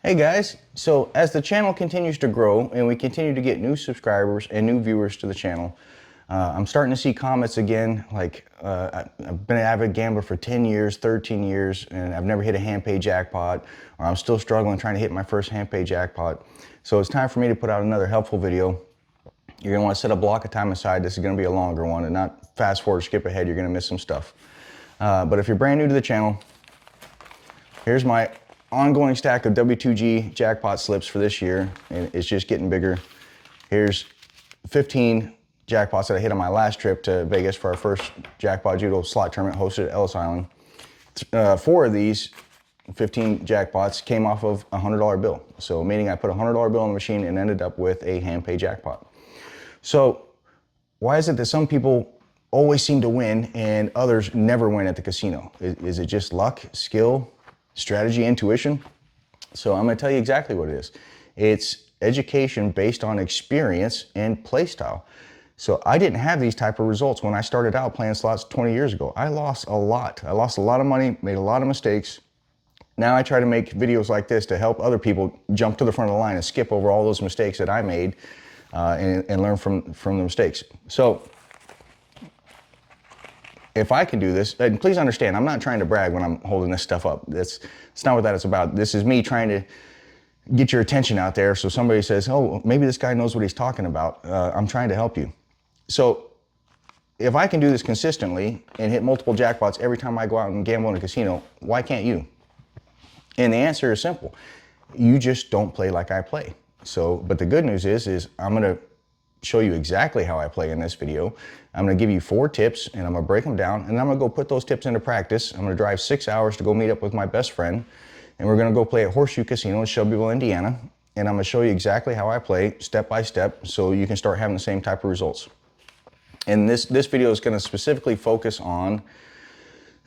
Hey guys, so as the channel continues to grow and we continue to get new subscribers and new viewers to the channel, I'm starting to see comments again like I've been an avid gambler for 10 years, 13 years, and I've never hit a Handpay jackpot, or I'm still struggling trying to hit my first Handpay jackpot. So it's time for me to put out another helpful video. You're going to want to set a block of time aside. This is going to be a longer one and not fast forward, skip ahead. You're going to miss some stuff. But if you're brand new to the channel, here's my ongoing stack of W2G jackpot slips for this year, and it's just getting bigger. Here's 15 jackpots that I hit on my last trip to Vegas for our first jackpot judo slot tournament hosted at Ellis Island. 4 of these 15 jackpots came off of a $100 bill. So meaning I put a $100 bill on the machine and ended up with a Handpay jackpot. So why is it that some people always seem to win and others never win at the casino? Is it just luck, skill, strategy, intuition? So I'm going to tell you exactly what it is. It's education based on experience and play style. So I didn't have these type of results when I started out playing slots 20 years ago. I lost a lot. I lost a lot of money, made a lot of mistakes. Now I try to make videos like this to help other people jump to the front of the line and skip over all those mistakes that I made and learn from the mistakes. So if I can do this, and please understand, I'm not trying to brag when I'm holding this stuff up. It's not what that is about. This is me trying to get your attention out there so somebody says, oh, maybe this guy knows what he's talking about. I'm trying to help you. So if I can do this consistently and hit multiple jackpots every time I go out and gamble in a casino, why can't you? And the answer is simple. You just don't play like I play. So, but the good news is I'm gonna show you exactly how I play in this video. I'm gonna give you 4 tips and I'm gonna break them down and I'm gonna go put those tips into practice. I'm gonna drive 6 hours to go meet up with my best friend and we're gonna go play at Horseshoe Casino in Shelbyville, Indiana. And I'm gonna show you exactly how I play step by step so you can start having the same type of results. And this video is gonna specifically focus on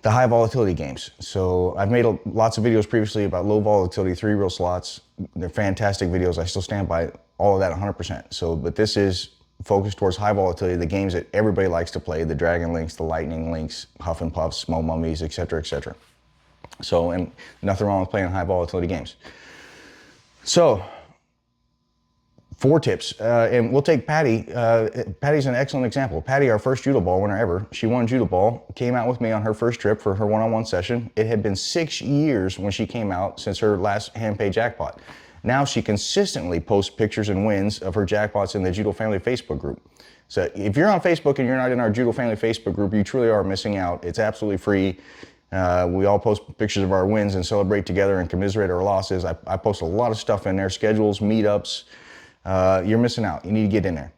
the high volatility games. So I've made lots of videos previously about low volatility 3-reel slots. They're fantastic videos. I still stand by all of that 100%. So, but this is focused towards high volatility, the games that everybody likes to play, the Dragon Links, the Lightning Links, Huff and Puffs, Small Mummies, etc., etc. So, and nothing wrong with playing high volatility games. So, 4 tips, and we'll take Patty. Patty's an excellent example. Patty, our first Judo Ball winner ever. She won Judo Ball, came out with me on her first trip for her one-on-one session. It had been 6 years when she came out since her last Handpay jackpot. Now she consistently posts pictures and wins of her jackpots in the Judo Family Facebook group. So if you're on Facebook and you're not in our Judo Family Facebook group, you truly are missing out. It's absolutely free. We all post pictures of our wins and celebrate together and commiserate our losses. I post a lot of stuff in there, schedules, meetups. You're missing out. You need to get in there.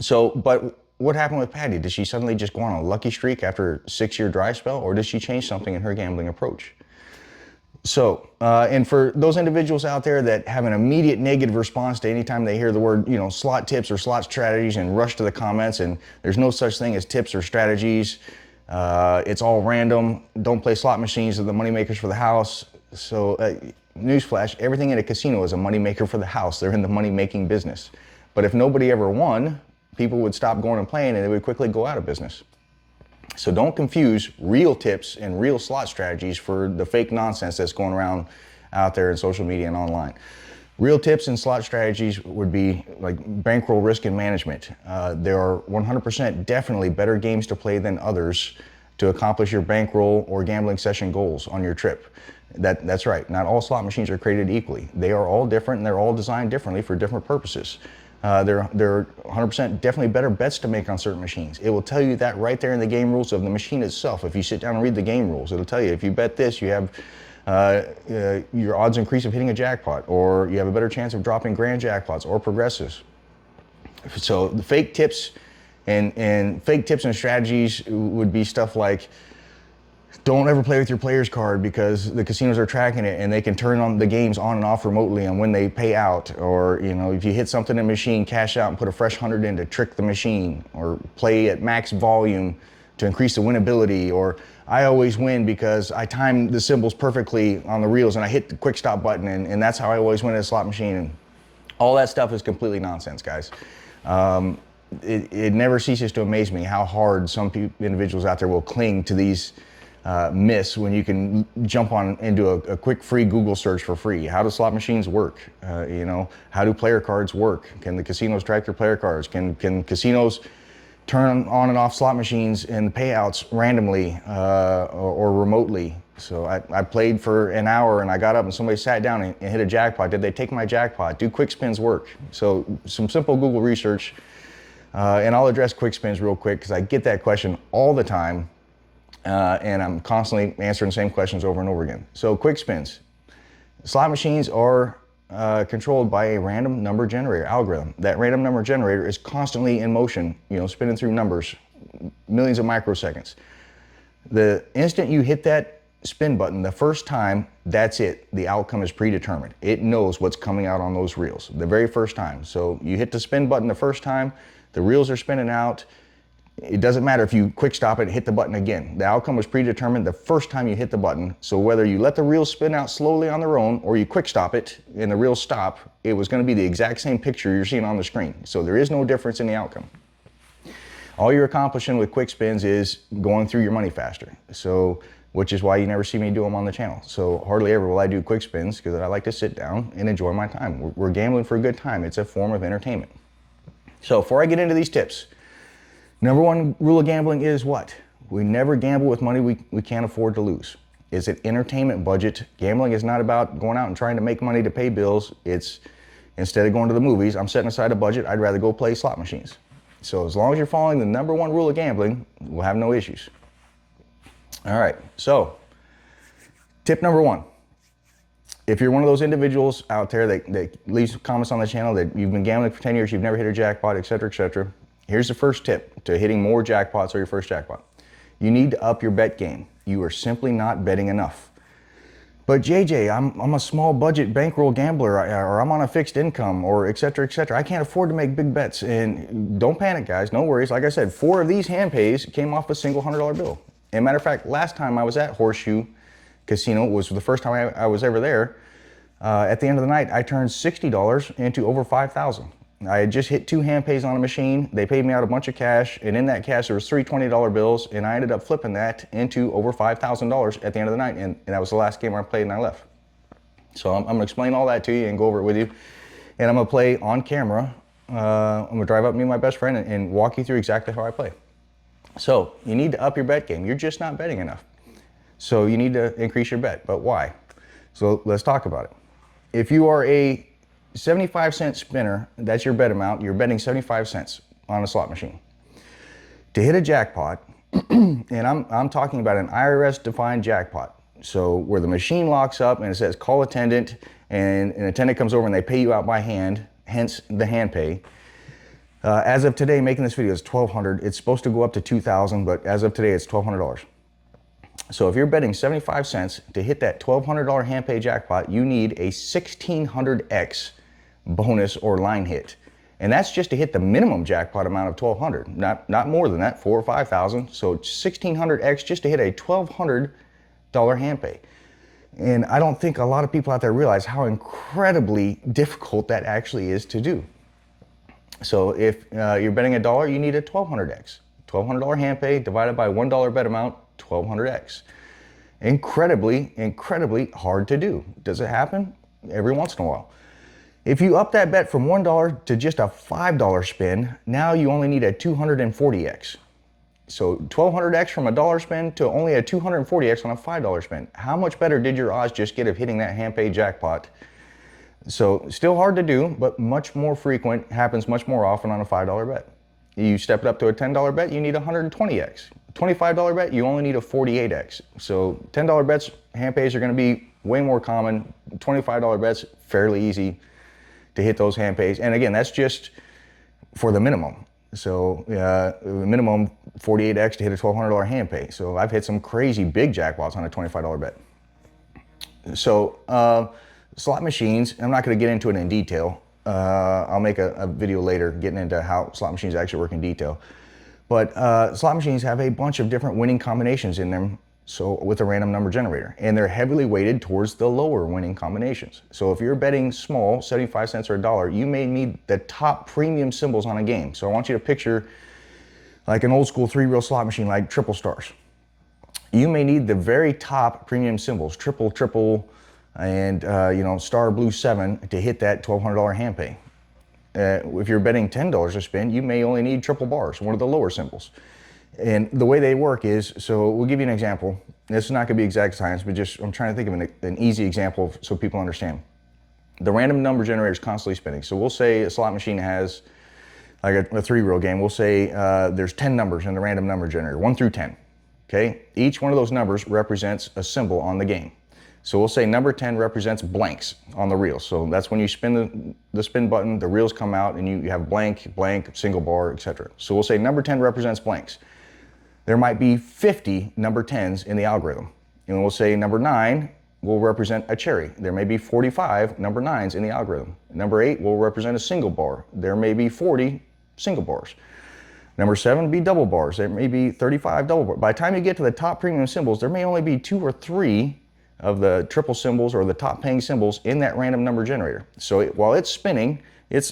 So, but what happened with Patty? Did she suddenly just go on a lucky streak after a 6-year dry spell, or did she change something in her gambling approach? So, and for those individuals out there that have an immediate negative response to any time they hear the word, slot tips or slot strategies and rush to the comments, and there's no such thing as tips or strategies. It's all random. Don't play slot machines. They're the money makers for the house. So, newsflash, everything in a casino is a money maker for the house. They're in the money making business. But if nobody ever won, people would stop going and playing and they would quickly go out of business. So don't confuse real tips and real slot strategies for the fake nonsense that's going around out there in social media and online. Real tips and slot strategies would be like bankroll risk and management. There are 100% definitely better games to play than others to accomplish your bankroll or gambling session goals on your trip. That's right. Not all slot machines are created equally. They are all different and they're all designed differently for different purposes. There are 100% definitely better bets to make on certain machines. It will tell you that right there in the game rules of the machine itself. If you sit down and read the game rules, it'll tell you if you bet this, you have your odds increase of hitting a jackpot, or you have a better chance of dropping grand jackpots or progressives. So the fake tips and strategies would be stuff like, don't ever play with your player's card because the casinos are tracking it and they can turn on the games on and off remotely and when they pay out. Or, if you hit something in a machine, cash out and put a fresh 100 in to trick the machine, or play at max volume to increase the winnability. Or I always win because I time the symbols perfectly on the reels and I hit the quick stop button and that's how I always win at a slot machine. And all that stuff is completely nonsense, guys. It never ceases to amaze me how hard some individuals out there will cling to these miss when you can jump on into a quick free Google search for free. How do slot machines work? You know, how do player cards work? Can the casinos track their player cards? Can casinos turn on and off slot machines and payouts randomly or remotely? So I played for an hour and I got up and somebody sat down and hit a jackpot. Did they take my jackpot? Do quick spins work? So some simple Google research. And I'll address quick spins real quick because I get that question all the time. And I'm constantly answering the same questions over and over again. So quick spins. Slot machines are controlled by a random number generator algorithm. That random number generator is constantly in motion, you know, spinning through numbers, millions of microseconds. The instant you hit that spin button the first time, that's it. The outcome is predetermined. It knows what's coming out on those reels the very first time. So you hit the spin button the first time, the reels are spinning out. It doesn't matter if you quick stop it and hit the button again. The outcome was predetermined the first time you hit the button. So whether you let the reels spin out slowly on their own or you quick stop it and the reels stop, it was going to be the exact same picture you're seeing on the screen. So there is no difference in the outcome. All you're accomplishing with quick spins is going through your money faster. So, which is why you never see me do them on the channel. So hardly ever will I do quick spins because I like to sit down and enjoy my time. We're gambling for a good time. It's a form of entertainment. So before I get into these tips, number one rule of gambling is what? We never gamble with money we can't afford to lose. It's an entertainment budget. Gambling is not about going out and trying to make money to pay bills. It's instead of going to the movies, I'm setting aside a budget. I'd rather go play slot machines. So as long as you're following the number one rule of gambling, we'll have no issues. All right, so tip number one. If you're one of those individuals out there that leaves comments on the channel that you've been gambling for 10 years, you've never hit a jackpot, etc., here's the first tip to hitting more jackpots or your first jackpot. You need to up your bet game. You are simply not betting enough. But JJ, I'm a small budget bankroll gambler, or I'm on a fixed income, or etc. I can't afford to make big bets. And don't panic, guys. No worries. Like I said, 4 of these Handpays came off a single $100 bill. As a matter of fact, last time I was at Horseshoe Casino was the first time I was ever there. At the end of the night, I turned $60 into over $5,000. I had just hit 2 Handpays on a machine. They paid me out a bunch of cash, and in that cash there was 3 $20 bills, and I ended up flipping that into over $5,000 at the end of the night, and that was the last game I played and I left. So I'm gonna explain all that to you and go over it with you, and I'm gonna play on camera. I'm gonna drive up me and my best friend and walk you through exactly how I play. So you need to up your bet game. You're just not betting enough. So you need to increase your bet, but why? So let's talk about it. If you are a 75-cent spinner, that's your bet amount. You're betting 75 cents on a slot machine. To hit a jackpot, and I'm talking about an IRS-defined jackpot. So where the machine locks up and it says call attendant, and an attendant comes over and they pay you out by hand, hence the Handpay. As of today, making this video is $1,200. It's supposed to go up to $2,000, but as of today, it's $1,200. So if you're betting 75 cents to hit that $1,200 Handpay jackpot, you need a 1,600x bonus or line hit. And that's just to hit the minimum jackpot amount of $1,200, not more than that, 4,000 or 5,000. So 1,600x just to hit a $1,200 Handpay. And I don't think a lot of people out there realize how incredibly difficult that actually is to do. So if you're betting $1, you need a 1,200x. $1,200 Handpay divided by $1 bet amount, 1,200x. Incredibly hard to do. Does it happen? Every once in a while. If you up that bet from $1 to just a $5 spin, now you only need a 240x. So 1,200x from a $1 spin to only a 240x on a $5 spin. How much better did your odds just get of hitting that Handpay jackpot? So still hard to do, but much more frequent, happens much more often on a $5 bet. You step it up to a $10 bet, you need 120x. $25 bet, you only need a 48x. So $10 bets, Handpays are gonna be way more common. $25 bets, fairly easy to hit those Handpays. And again, that's just for the minimum. So minimum 48x to hit a $1,200 Handpay. So I've hit some crazy big jackpots on a $25 bet. So slot machines, I'm not gonna get into it in detail. I'll make a video later getting into how slot machines actually work in detail. But slot machines have a bunch of different winning combinations in them, so with a random number generator, and they're heavily weighted towards the lower winning combinations. So if you're betting small, 75 cents or $1, you may need the top premium symbols on a game. So I want you to picture like an old school 3-reel slot machine like triple stars. you may need the very top premium symbols, triple, triple, and star blue 7 to hit that $1,200 Handpay. If you're betting $10 a spin, you may only need triple bars, one of the lower symbols. And the way they work is, so we'll give you an example. This is not going to be exact science, but just I'm trying to think of an easy example so people understand. The random number generator is constantly spinning. So we'll say a slot machine has like a three-reel game. We'll say there's 10 numbers in the random number generator, 1 through 10. Okay, each one of those numbers represents a symbol on the game. So we'll say number 10 represents blanks on the reel. So that's when you spin the spin button, the reels come out, and you have blank, blank, single bar, etc. So we'll say number 10 represents blanks. There might be 50 number 10s in the algorithm. And we'll say number 9 will represent a cherry. There may be 45 number 9s in the algorithm. Number 8 will represent a single bar. There may be 40 single bars. Number 7 be double bars. There may be 35 double bars. By the time you get to the top premium symbols, there may only be 2 or 3 of the triple symbols or the top paying symbols in that random number generator. So while it's spinning, it's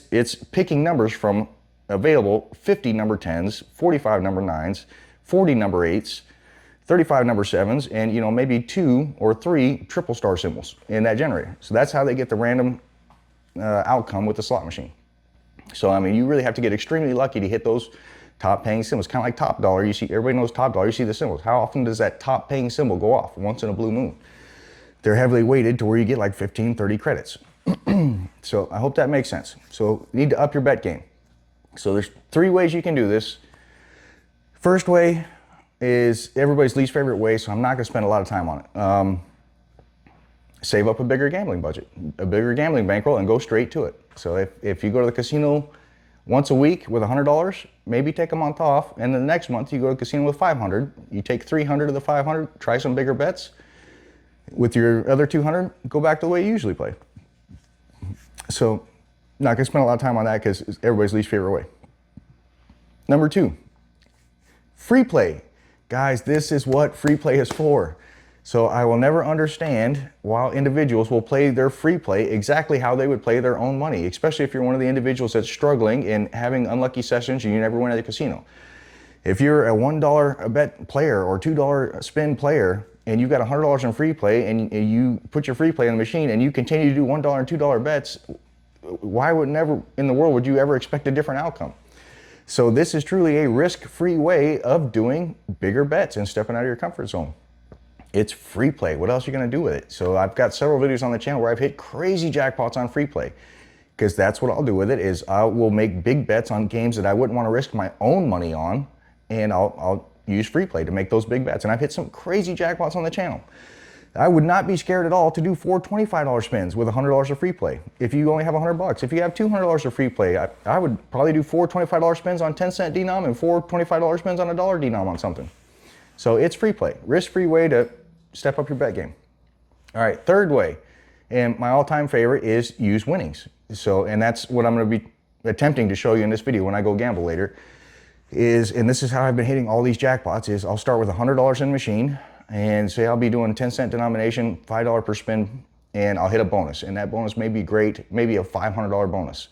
picking numbers from available 50 number 10s, 45 number 9s, 40 number 8s, 35 number 7s, and maybe 2 or 3 triple star symbols in that generator. So that's how they get the random outcome with the slot machine. So I mean, you really have to get extremely lucky to hit those top paying symbols. Kind of like top dollar. You see, everybody knows top dollar. You see the symbols. How often does that top paying symbol go off? Once in a blue moon. They're heavily weighted to where you get like 15, 30 credits. So I hope that makes sense. So you need to up your bet game. So there's 3 ways you can do this. First way is everybody's least favorite way, so I'm not going to spend a lot of time on it. Save up a bigger gambling budget, a bigger gambling bankroll, and go straight to it. So if you go to the casino once a week with $100, maybe take a month off, and the next month you go to the casino with $500. You take $300 of the $500, try some bigger bets. With your other $200, go back to the way you usually play. So not going to spend a lot of time on that because it's everybody's least favorite way. Number 2. Free play. Guys, this is what free play is for. So I will never understand why individuals will play their free play exactly how they would play their own money, especially if you're one of the individuals that's struggling and having unlucky sessions and you never win at the casino. If you're a $1 a bet player or $2 spin player and you've got $100 in free play and you put your free play in the machine and you continue to do $1 and $2 bets, why would never in the world would you ever expect a different outcome? So this is truly a risk-free way of doing bigger bets and stepping out of your comfort zone. It's free play. What else are you going to do with it? So I've got several videos on the channel where I've hit crazy jackpots on free play, because that's what I'll do with it. Is I will make big bets on games that I wouldn't want to risk my own money on, and I'll use free play to make those big bets. And I've hit some crazy jackpots on the channel. I would not be scared at all to do 4 $25 spins with $100 of free play. If you only have $100, if you have $200 of free play, I would probably do 4 $25 spins on 10-cent denom and 4 $25 spins on $1 denom on something. So it's free play, risk-free way to step up your bet game. All right, third way, and my all-time favorite is use winnings. So, and that's what I'm going to be attempting to show you in this video when I go gamble later. And this is how I've been hitting all these jackpots. Is I'll start with $100 in the machine. And say I'll be doing 10-cent denomination, $5 per spin, and I'll hit a bonus. And that bonus may be great, maybe a $500 bonus.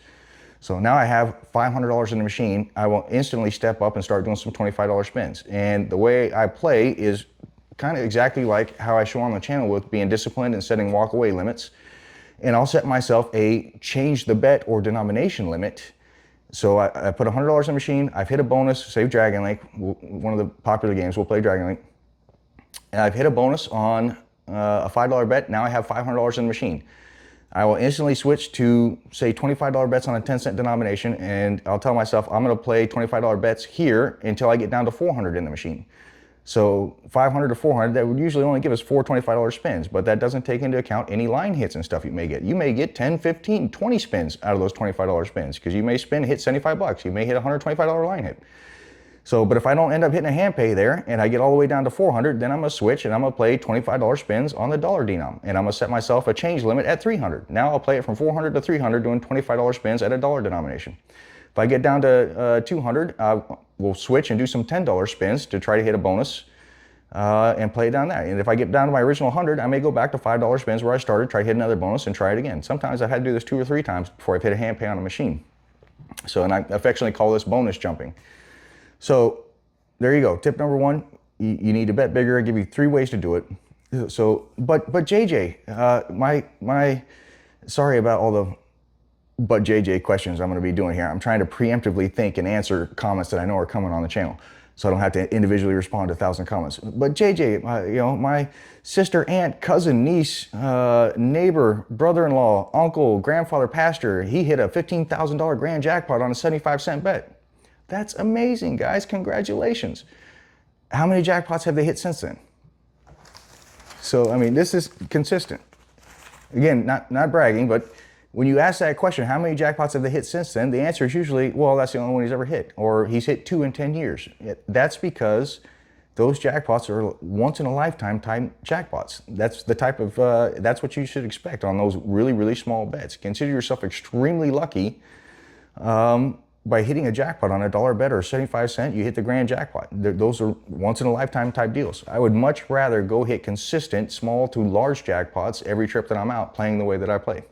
So now I have $500 in the machine. I will instantly step up and start doing some $25 spins. And the way I play is kind of exactly like how I show on the channel with being disciplined and setting walk-away limits. And I'll set myself a change the bet or denomination limit. So I put $100 in the machine. I've hit a bonus, say Dragon Link, one of the popular games. We'll play Dragon Link. And I've hit a bonus on a $5 bet. Now I have $500 in the machine. I will instantly switch to, say, $25 bets on a 10-cent denomination, and I'll tell myself I'm going to play $25 bets here until I get down to 400 in the machine. So 500 to 400, that would usually only give us 4 $25 spins, but that doesn't take into account any line hits and stuff you may get. You may get 10, 15, 20 spins out of those $25 spins, because you may hit $75. You may hit a $125 line hit. So, but if I don't end up hitting a Handpay there and I get all the way down to 400, then I'm going to switch and I'm going to play $25 spins on the dollar denom. And I'm going to set myself a change limit at 300. Now I'll play it from 400 to 300 doing $25 spins at a dollar denomination. If I get down to 200, we'll switch and do some $10 spins to try to hit a bonus and play it down there. And if I get down to my original 100, I may go back to $5 spins where I started, try to hit another bonus and try it again. Sometimes I've had to do this 2 or 3 times before I've hit a Handpay on a machine. So, and I affectionately call this bonus jumping. So there you go. Tip number 1, you need to bet bigger. I give you 3 ways to do it. So, but JJ, sorry about all the but JJ questions I'm going to be doing here. I'm trying to preemptively think and answer comments that I know are coming on the channel, so I don't have to individually respond to 1,000 comments. But JJ, you know, my sister, aunt, cousin, niece, neighbor, brother-in-law, uncle, grandfather, pastor, he hit a $15,000 grand jackpot on a 75-cent bet. That's amazing, guys. Congratulations. How many jackpots have they hit since then? So, I mean, this is consistent. Again, not bragging, but when you ask that question, how many jackpots have they hit since then? The answer is usually, well, that's the only one he's ever hit, or he's hit 2 in 10 years. That's because those jackpots are once in a lifetime type jackpots. That's the type of, that's what you should expect on those really, really small bets. Consider yourself extremely lucky by hitting a jackpot on a $1 bet or a 75-cent, you hit the grand jackpot. Those are once in a lifetime type deals. I would much rather go hit consistent small to large jackpots every trip that I'm out playing the way that I play.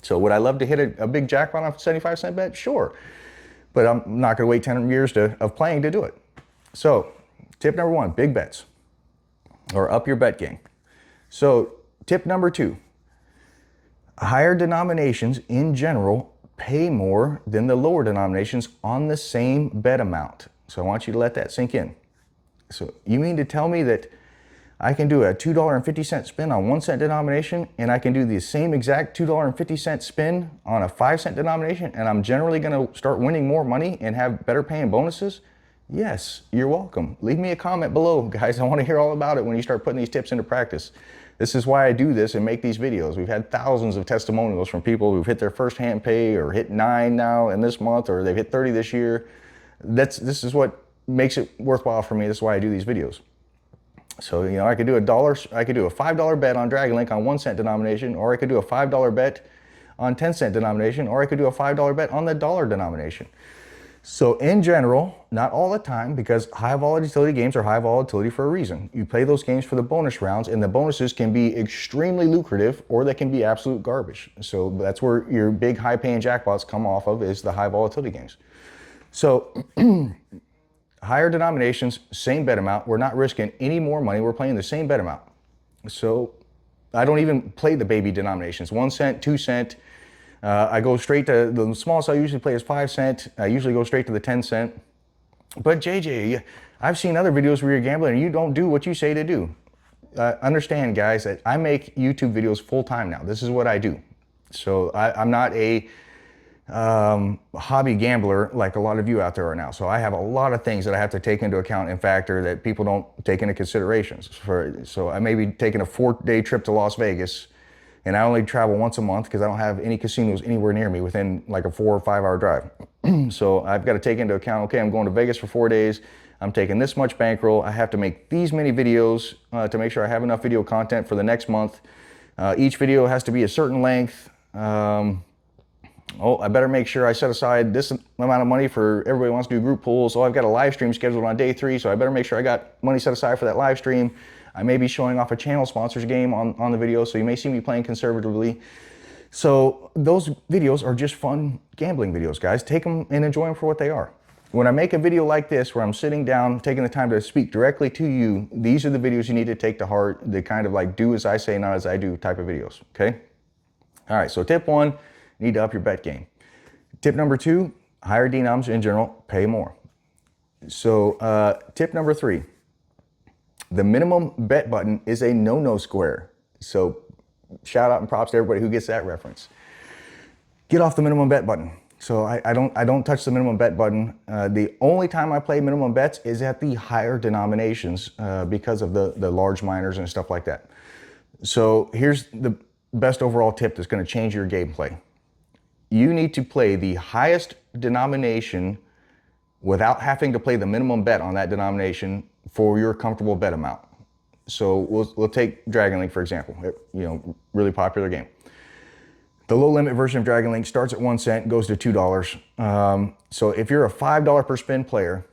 So would I love to hit a big jackpot on a 75-cent bet? Sure. But I'm not going to wait 10 years of playing to do it. So tip number 1, big bets, or up your bet game. So tip number 2, higher denominations in general pay more than the lower denominations on the same bet amount. So I want you to let that sink in. So you mean to tell me that I can do a $2.50 spin on 1 cent denomination, and I can do the same exact $2.50 spin on a 5-cent denomination, and I'm generally going to start winning more money and have better paying bonuses? Yes, you're welcome. Leave me a comment below, guys. I want to hear all about it when you start putting these tips into practice. This is why I do this and make these videos. We've had thousands of testimonials from people who've hit their first Handpay or hit 9 now in this month, or they've hit 30 this year. This is what makes it worthwhile for me. This is why I do these videos. So, you know, I could do a $5 bet on Dragon Link on 1 cent denomination, or I could do a $5 bet on 10-cent denomination, or I could do a $5 bet on the dollar denomination. So in general, not all the time, because high volatility games are high volatility for a reason. You play those games for the bonus rounds, and the bonuses can be extremely lucrative, or they can be absolute garbage. So that's where your big high paying jackpots come off of, is the high volatility games. So higher denominations, same bet amount. We're not risking any more money. We're playing the same bet amount. So I don't even play the baby denominations, 1 cent, 2 cent. I go straight to the smallest I usually play is 5 cent. I usually go straight to the 10 cent. But JJ, I've seen other videos where you're gambling and you don't do what you say to do. Understand, guys, that I make YouTube videos full time now. This is what I do. So I'm not a hobby gambler like a lot of you out there are now. So I have a lot of things that I have to take into account and factor that people don't take into considerations. So I may be taking a 4-day trip to Las Vegas, and I only travel once a month because I don't have any casinos anywhere near me within like a 4 or 5 hour drive. So I've got to take into account, okay, I'm going to Vegas for 4 days. I'm taking this much bankroll. I have to make these many videos to make sure I have enough video content for the next month. Each video has to be a certain length. Oh, I better make sure I set aside this amount of money for everybody who wants to do group pools. So I've got a live stream scheduled on day 3, so I better make sure I got money set aside for that live stream. I may be showing off a channel sponsors game on the video, so you may see me playing conservatively. So those videos are just fun gambling videos, guys. Take them and enjoy them for what they are. When I make a video like this, where I'm sitting down, taking the time to speak directly to you, these are the videos you need to take to heart, the kind of like do as I say, not as I do type of videos, okay? All right, so tip 1, you need to up your bet game. Tip number 2, higher denoms in general pay more. So tip number 3, the minimum bet button is a no-no square. So shout out and props to everybody who gets that reference. Get off the minimum bet button. So I don't touch the minimum bet button. The only time I play minimum bets is at the higher denominations because of the large minors and stuff like that. So here's the best overall tip that's going to change your gameplay. You need to play the highest denomination without having to play the minimum bet on that denomination for your comfortable bet amount. So we'll take Dragon Link for example. You know, really popular game. The low limit version of Dragon Link starts at 1 cent, goes to $2. So if you're a $5 per spin player,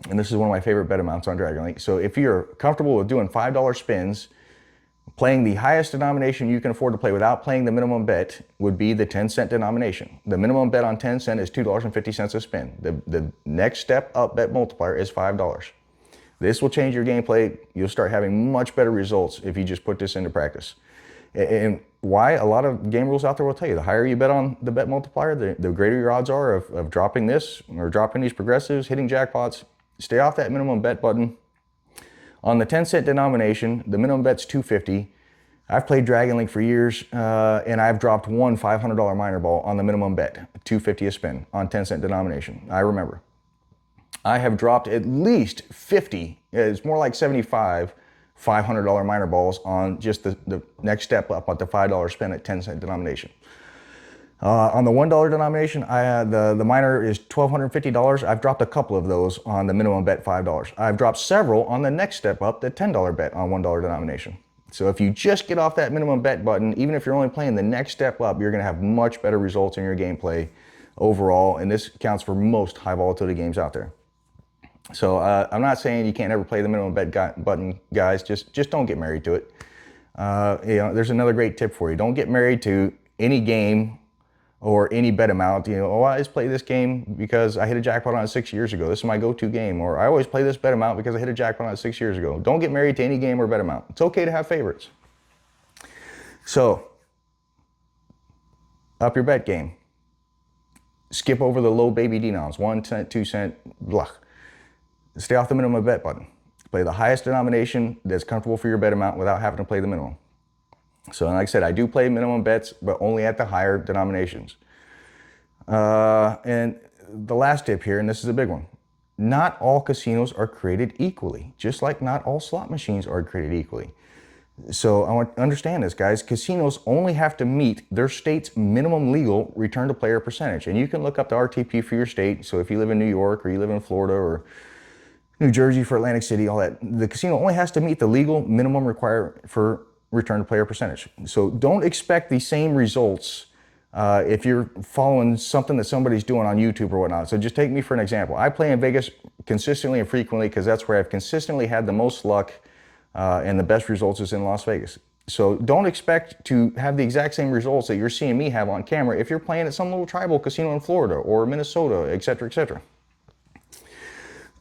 and this is one of my favorite bet amounts on Dragon Link. So if you're comfortable with doing $5 spins, playing the highest denomination you can afford to play without playing the minimum bet would be the 10-cent denomination. The minimum bet on 10 cent is $2.50 a spin. The next step up bet multiplier is $5. This will change your gameplay. You'll start having much better results if you just put this into practice. And why? A lot of game rules out there will tell you the higher you bet on the bet multiplier, the greater your odds are of dropping this or dropping these progressives, hitting jackpots. Stay off that minimum bet button. On the 10-cent denomination, the minimum bet's $250. I've played Dragon Link for years, and I've dropped one $500 minor ball on the minimum bet, $250 a spin on 10-cent denomination. I remember. I have dropped at least 50, it's more like 75, $500 minor balls on just the next step up at the $5 spin at 10-cent denomination. On the $1 denomination, the minor is $1,250. I've dropped a couple of those on the minimum bet $5. I've dropped several on the next step up, the $10 bet on $1 denomination. So if you just get off that minimum bet button, even if you're only playing the next step up, you're going to have much better results in your gameplay overall. And this counts for most high volatility games out there. So I'm not saying you can't ever play the minimum bet button, guys. Just don't get married to it. There's another great tip for you. Don't get married to any game or any bet amount. I just play this game because I hit a jackpot on it 6 years ago. This is my go-to game. Or I always play this bet amount because I hit a jackpot on it 6 years ago. Don't get married to any game or bet amount. It's okay to have favorites. So, up your bet game. Skip over the low baby denoms, 1 cent, 2 cent, blah. Stay off the minimum bet button. Play the highest denomination that's comfortable for your bet amount without having to play the minimum. So, like I said, I do play minimum bets, but only at the higher denominations. And the last tip here, and this is a big one. Not all casinos are created equally, just like not all slot machines are created equally. So I want to understand this, guys. Casinos only have to meet their state's minimum legal return to player percentage. And you can look up the RTP for your state. So if you live in New York or you live in Florida or New Jersey for Atlantic City, all that, the casino only has to meet the legal minimum required for return to player percentage. So don't expect the same results if you're following something that somebody's doing on YouTube or whatnot. So just take me for an example. I play in Vegas consistently and frequently because that's where I've consistently had the most luck and the best results is in Las Vegas. So don't expect to have the exact same results that you're seeing me have on camera if you're playing at some little tribal casino in Florida or Minnesota, et cetera, et cetera.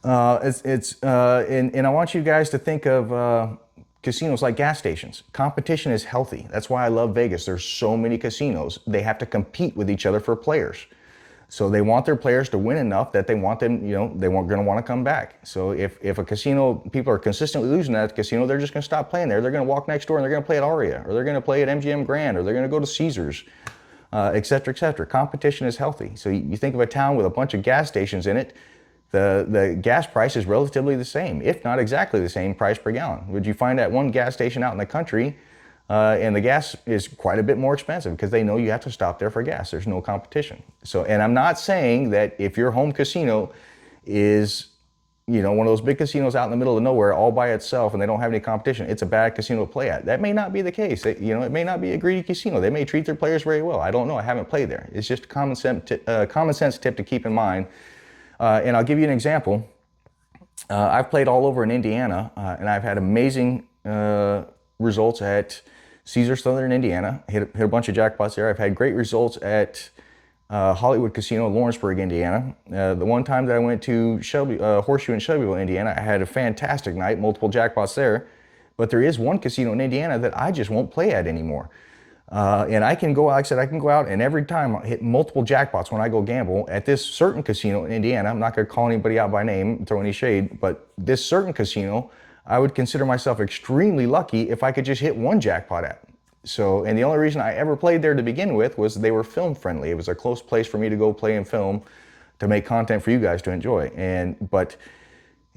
And I want you guys to think of casinos like gas stations. Competition is healthy. That's why I love Vegas. There's so many casinos. They have to compete with each other for players. So they want their players to win enough that they want them, they weren't going to want to come back. So if a casino, people are consistently losing at the casino, they're just going to stop playing there. They're going to walk next door and they're going to play at Aria, or they're going to play at MGM Grand, or they're going to go to Caesars, et cetera, et cetera. Competition is healthy. So you think of a town with a bunch of gas stations in it, the gas price is relatively the same, if not exactly the same price per gallon. Would you find that one gas station out in the country and the gas is quite a bit more expensive because they know you have to stop there for gas. There's no competition. So, and I'm not saying that if your home casino is, one of those big casinos out in the middle of nowhere all by itself and they don't have any competition, it's a bad casino to play at. That may not be the case. It may not be a greedy casino. They may treat their players very well. I don't know. I haven't played there. It's just a common sense tip to keep in mind. And I'll give you an example. I've played all over in Indiana, and I've had amazing results at Caesars Southern Indiana. Hit a bunch of jackpots there. I've had great results at Hollywood Casino, Lawrenceburg, Indiana. The one time that I went to Horseshoe in Shelbyville, Indiana, I had a fantastic night, multiple jackpots there. But there is one casino in Indiana that I just won't play at anymore. And I can go, like I said, I can go out and every time I hit multiple jackpots when I go gamble at this certain casino in Indiana. I'm not going to call anybody out by name, throw any shade, but this certain casino, I would consider myself extremely lucky if I could just hit one jackpot at. So, and the only reason I ever played there to begin with was they were film friendly. It was a close place for me to go play and film to make content for you guys to enjoy. But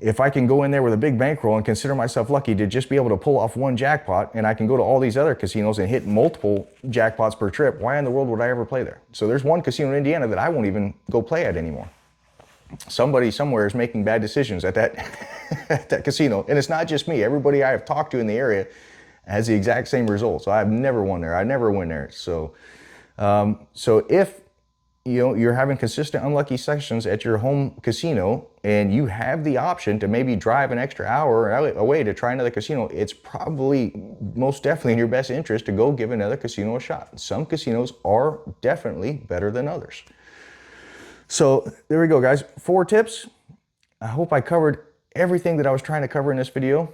if I can go in there with a big bankroll and consider myself lucky to just be able to pull off one jackpot, and I can go to all these other casinos and hit multiple jackpots per trip, why in the world would I ever play there? So there's one casino in Indiana that I won't even go play at anymore. Somebody somewhere is making bad decisions at that, at that casino. And it's not just me. Everybody I have talked to in the area has the exact same results. So I've never won there. I never win there. So, if you're having consistent unlucky sessions at your home casino and you have the option to maybe drive an extra hour away to try another casino, it's probably most definitely in your best interest to go give another casino a shot. Some casinos are definitely better than others. So there we go, guys. 4 tips. I hope I covered everything that I was trying to cover in this video.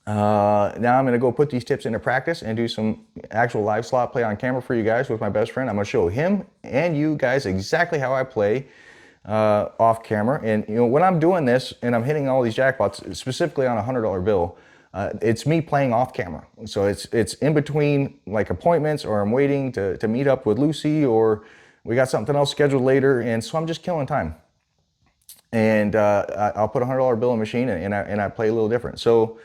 Now I'm going to go put these tips into practice and do some actual live slot play on camera for you guys with my best friend. I'm going to show him and you guys exactly how I play off camera. And you know, when I'm doing this and I'm hitting all these jackpots, specifically on a $100 bill, it's me playing off camera. So it's in between like appointments, or I'm waiting to meet up with Lucy, or we got something else scheduled later. And so I'm just killing time. And I'll put a $100 bill in the machine, and I play a little different. So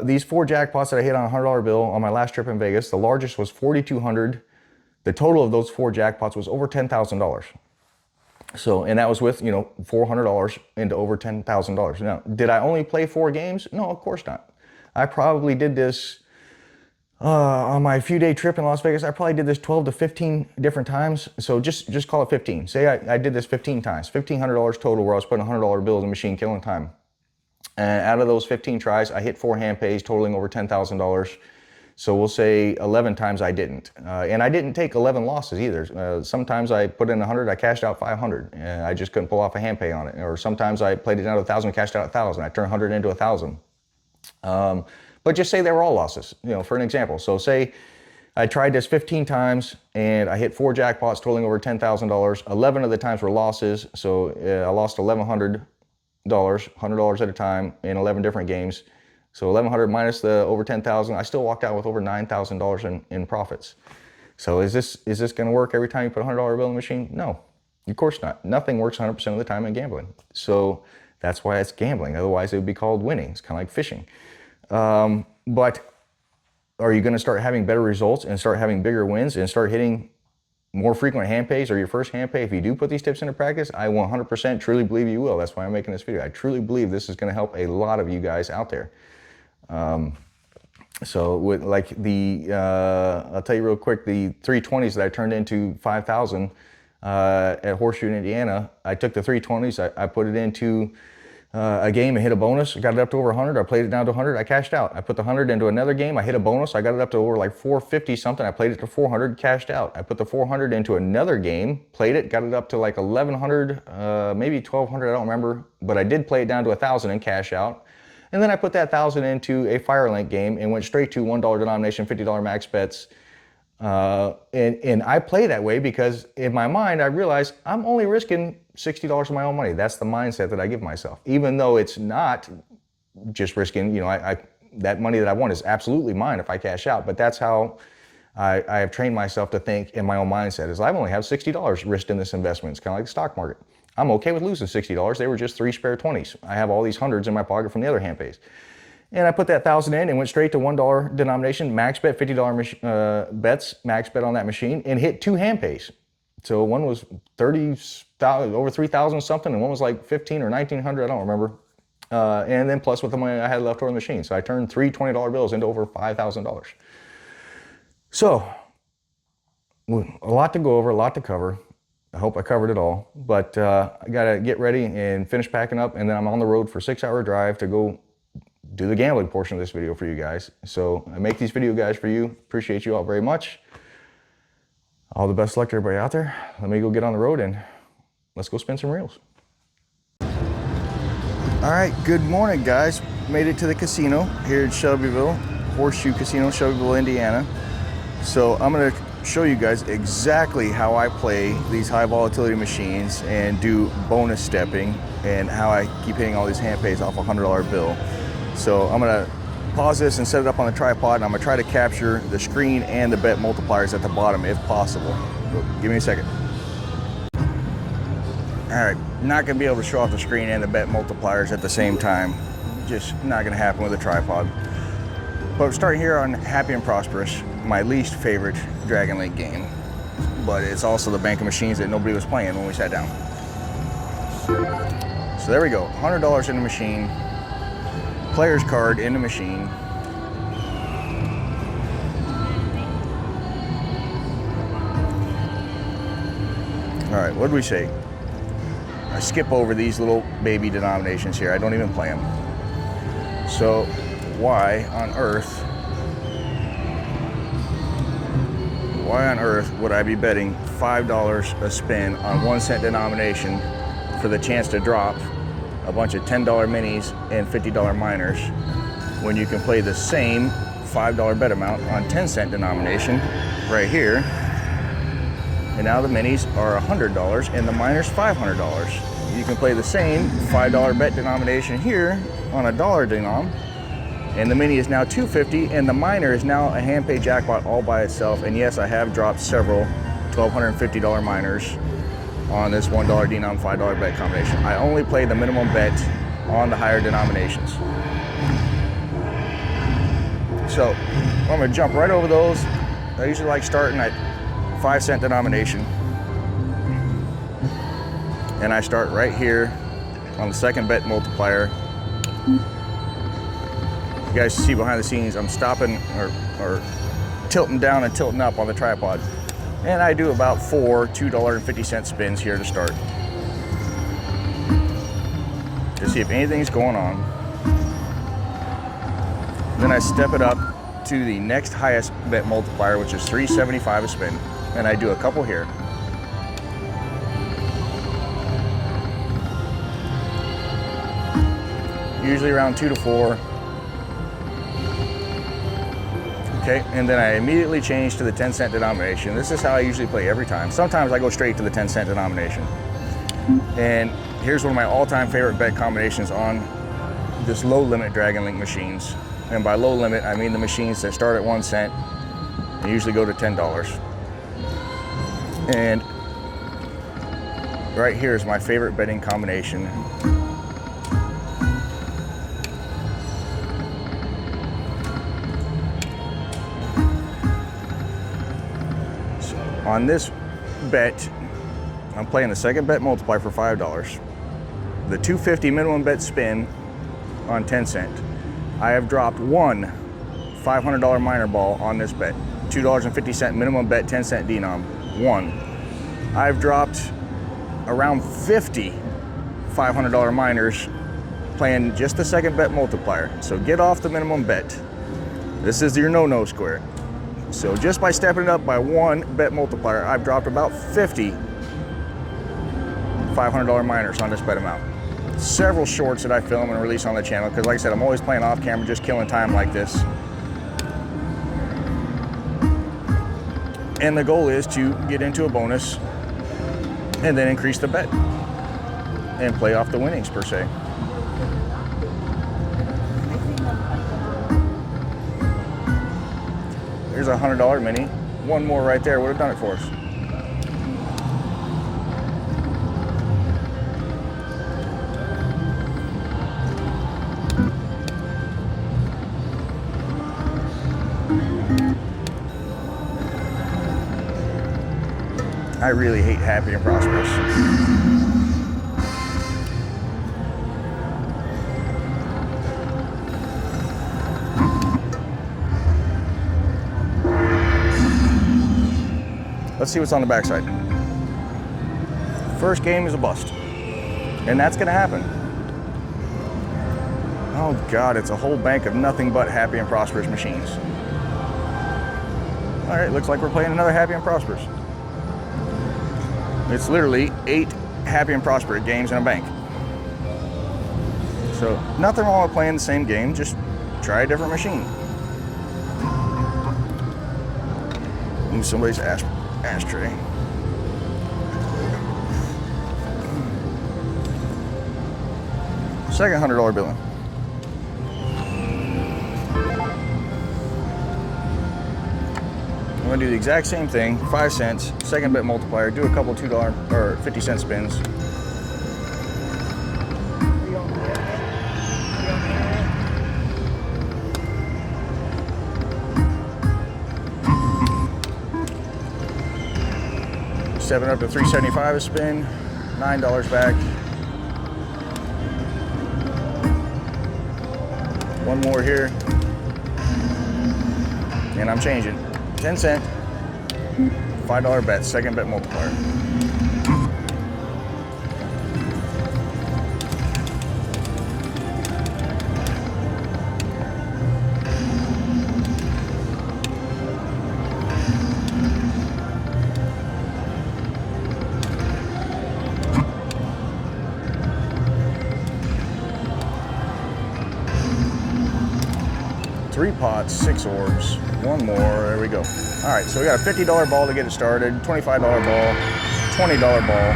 these 4 jackpots that I hit on a $100 bill on my last trip in Vegas, the largest was $4,200. The total of those 4 jackpots was over $10,000. So, and that was with, you know, $400 into over $10,000. Now, did I only play 4 games? No, of course not. I probably did this on my few-day trip in Las Vegas. I probably did this 12 to 15 different times. So just call it 15. Say I did this 15 times, $1,500 total, where I was putting $100 bills in the machine, killing time. And out of those 15 tries, I hit 4 Handpays totaling over $10,000. So we'll say 11 times I didn't. And I didn't take 11 losses either. Sometimes I put in 100, I cashed out 500, and I just couldn't pull off a Handpay on it. Or sometimes I played it down to 1,000, cashed out 1,000. I turned 100 into 1,000. But just say they were all losses, you know, for an example. So say I tried this 15 times and I hit 4 jackpots totaling over $10,000. 11 of the times were losses. So I lost $1,100, $100 at a time in 11 different games. So 1,100 minus the over 10,000, I still walked out with over $9,000 in profits. So is this going to work every time you put a $100 bill in the machine? No, of course not. Nothing works 100% of the time in gambling. So that's why it's gambling. Otherwise it would be called winning. It's kind of like fishing. But are you going to start having better results and start having bigger wins and start hitting more frequent Handpays, or your first Handpay if you do put these tips into practice? I 100% truly believe you will. That's why I'm making this video. I truly believe this is going to help a lot of you guys out there. So with like the, I'll tell you real quick, the 320s that I turned into 5,000 at Horseshoe in Indiana, I took the 320s, I put it into a game and hit a bonus, got it up to over 100, I played it down to 100, I cashed out. I put the 100 into another game, I hit a bonus, I got it up to over like 450 something, I played it to 400, cashed out. I put the 400 into another game, played it, got it up to like 1,100, maybe 1,200, I don't remember, but I did play it down to 1,000 and cash out. And then I put that 1,000 into a Firelink game and went straight to $1 denomination, $50 max bets. And I play that way because in my mind, I realize I'm only risking $60 of my own money. That's the mindset that I give myself, even though it's not just risking, you know, that money that I won is absolutely mine if I cash out, but that's how I have trained myself to think in my own mindset, is I only have $60 risked in this investment. It's kind of like the stock market. I'm okay with losing $60. They were just 3 spare 20s. I have all these hundreds in my pocket from the other Handpays. And I put that 1,000 in and went straight to $1 denomination, max bet, $50 bets, max bet on that machine, and hit 2 Handpays. So one was 30,000, over 3,000 something, and one was like 15 or 1,900, I don't remember. And then plus with the money I had left over in the machine. So I turned 3 $20 bills into over $5,000. So a lot to go over, a lot to cover. I hope I covered it all, but I gotta get ready and finish packing up, and then I'm on the road for a 6-hour drive to go do the gambling portion of this video for you guys. So I make these video guys for you. Appreciate you all very much. All the best luck to everybody out there. Let me go get on the road and let's go spin some reels. All right, good morning guys. Made it to the casino here in Shelbyville, Horseshoe Casino, Shelbyville, Indiana. So I'm gonna show you guys exactly how I play these high volatility machines and do bonus stepping, and how I keep hitting all these Handpays off a $100 bill. So I'm gonna pause this and set it up on the tripod, and I'm gonna try to capture the screen and the bet multipliers at the bottom if possible. So give me a second. All right, not gonna be able to show off the screen and the bet multipliers at the same time. Just not gonna happen with a tripod. But starting here on Happy and Prosperous, my least favorite Dragon Link game, but it's also the bank of machines that nobody was playing when we sat down. So there we go, $100 in the machine, player's card in the machine. All right, what did we say? I skip over these little baby denominations here. I don't even play them. So why on earth would I be betting $5 a spin on 1 cent denomination for the chance to drop a bunch of $10 minis and $50 minors when you can play the same $5 bet amount on 10-cent denomination right here. And now the minis are $100 and the minors $500. You can play the same $5 bet denomination here on a dollar denom, and the mini is now $250, and the minor is now a Handpay jackpot all by itself. And yes, I have dropped several $1,250 minors on this $1 denom, $5 bet combination. I only play the minimum bet on the higher denominations. So I'm gonna jump right over those. I usually like starting at 5-cent denomination. And I start right here on the second bet multiplier. You guys see behind the scenes, I'm stopping or tilting down and tilting up on the tripod. And I do about 4 $2.50 spins here to start, to see if anything's going on. Then I step it up to the next highest bet multiplier, which is $3.75 a spin. And I do a couple here. Usually around 2 to 4. Okay, and then I immediately change to the 10-cent denomination. This is how I usually play every time. Sometimes I go straight to the 10-cent denomination. And here's one of my all-time favorite bet combinations on this low limit Dragon Link machines. And by low limit, I mean the machines that start at 1 cent and usually go to $10. And right here is my favorite betting combination. So on this bet, I'm playing the second bet multiplier for $5. The $2.50 minimum bet spin on 10 cent. I have dropped one $500 minor ball on this bet. $2.50 minimum bet, 10 cent denom. One. I've dropped around 50 $500 minors playing just the second bet multiplier. So get off the minimum bet. This is your no-no square. So just by stepping it up by one bet multiplier, I've dropped about 50 $500 minors on this bet amount. Several shorts that I film and release on the channel, because like I said, I'm always playing off camera, just killing time like this. And the goal is to get into a bonus and then increase the bet and play off the winnings per se. There's a $100 mini. One more right there would have done it for us. I really hate happy and prosperous. Let's see what's on the backside. First game is a bust, and that's gonna happen. Oh God, it's a whole bank of nothing but happy and prosperous machines. All right, looks like we're playing another happy and prosperous. It's literally 8 happy and prosperous games in a bank. So nothing wrong with playing the same game, just try a different machine. Move somebody's ashtray. Second $100 billing. I'm gonna do the exact same thing, 5 cents, second bet multiplier, do a couple $2 or 50-cent spins. Stepping up to $3.75 a spin, $9 back. One more here, and I'm changing. 10 cent, $5 bet, second bet multiplier. 3 pots, 6 orbs, 1 more, there we go. All right, so we got a $50 ball to get it started, $25 ball, $20 ball.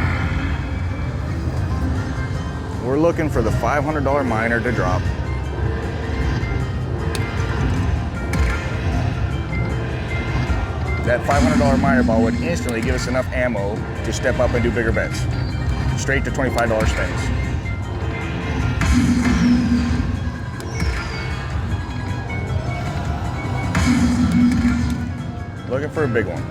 We're looking for the $500 miner to drop. That $500 miner ball would instantly give us enough ammo to step up and do bigger bets. Straight to $25 spins. Looking for a big one.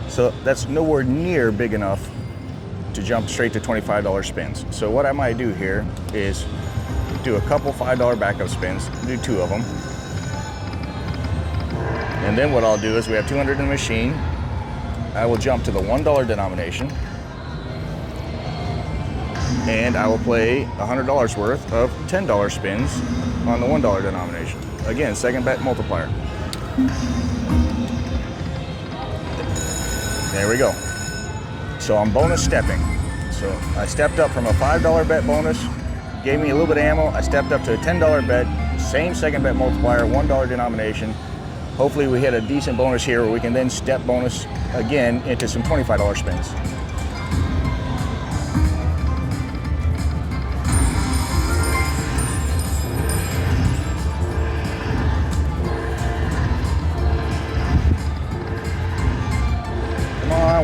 So that's nowhere near big enough to jump straight to $25 spins. So what I might do here is do a couple $5 backup spins, do 2 of them. And then what I'll do is we have 200 in the machine. I will jump to the $1 denomination. And I will play $100 worth of $10 spins on the $1 denomination. Again, second bet multiplier. There we go. So I'm bonus stepping. So I stepped up from a $5 bet bonus, gave me a little bit of ammo. I stepped up to a $10 bet, same second bet multiplier, $1 denomination. Hopefully we hit a decent bonus here where we can then step bonus again into some $25 spins.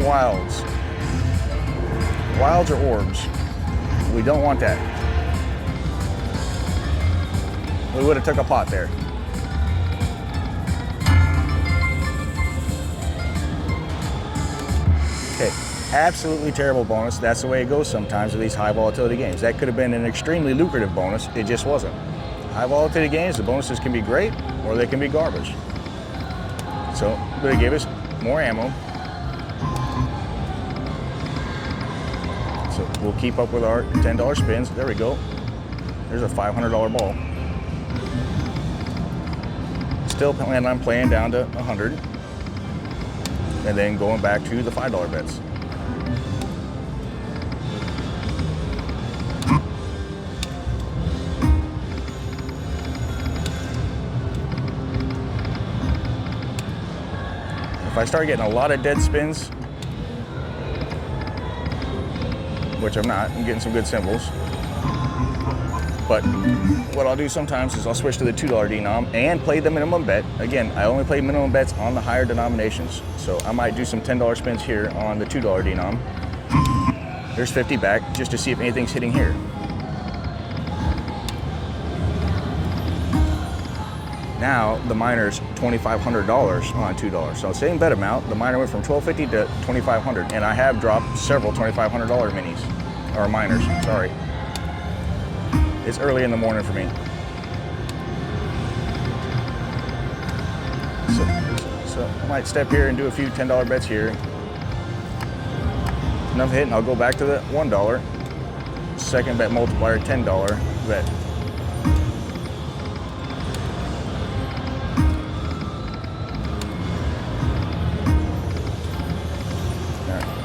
Wilds. Wilds or orbs. We don't want that. We would have took a pot there. Okay, absolutely terrible bonus. That's the way it goes sometimes with these high volatility games. That could have been an extremely lucrative bonus. It just wasn't. High volatility games, the bonuses can be great or they can be garbage. So, but it gave us more ammo. So we'll keep up with our $10 spins. There we go. There's a $500 ball. Still planning on playing down to 100. And then going back to the $5 bets. If I start getting a lot of dead spins, which I'm not, I'm getting some good symbols. But what I'll do sometimes is I'll switch to the $2 denom and play the minimum bet. Again, I only play minimum bets on the higher denominations. So I might do some $10 spins here on the $2 denom. There's 50 back just to see if anything's hitting here. Now the miner's $2,500 on $2. So same bet amount, the miner went from $1,250 to $2,500, and I have dropped several $2,500 minis, or miners, sorry. It's early in the morning for me. So I might step here and do a few $10 bets here. Enough hit, and I'll go back to the $1. Second bet multiplier, $10 bet.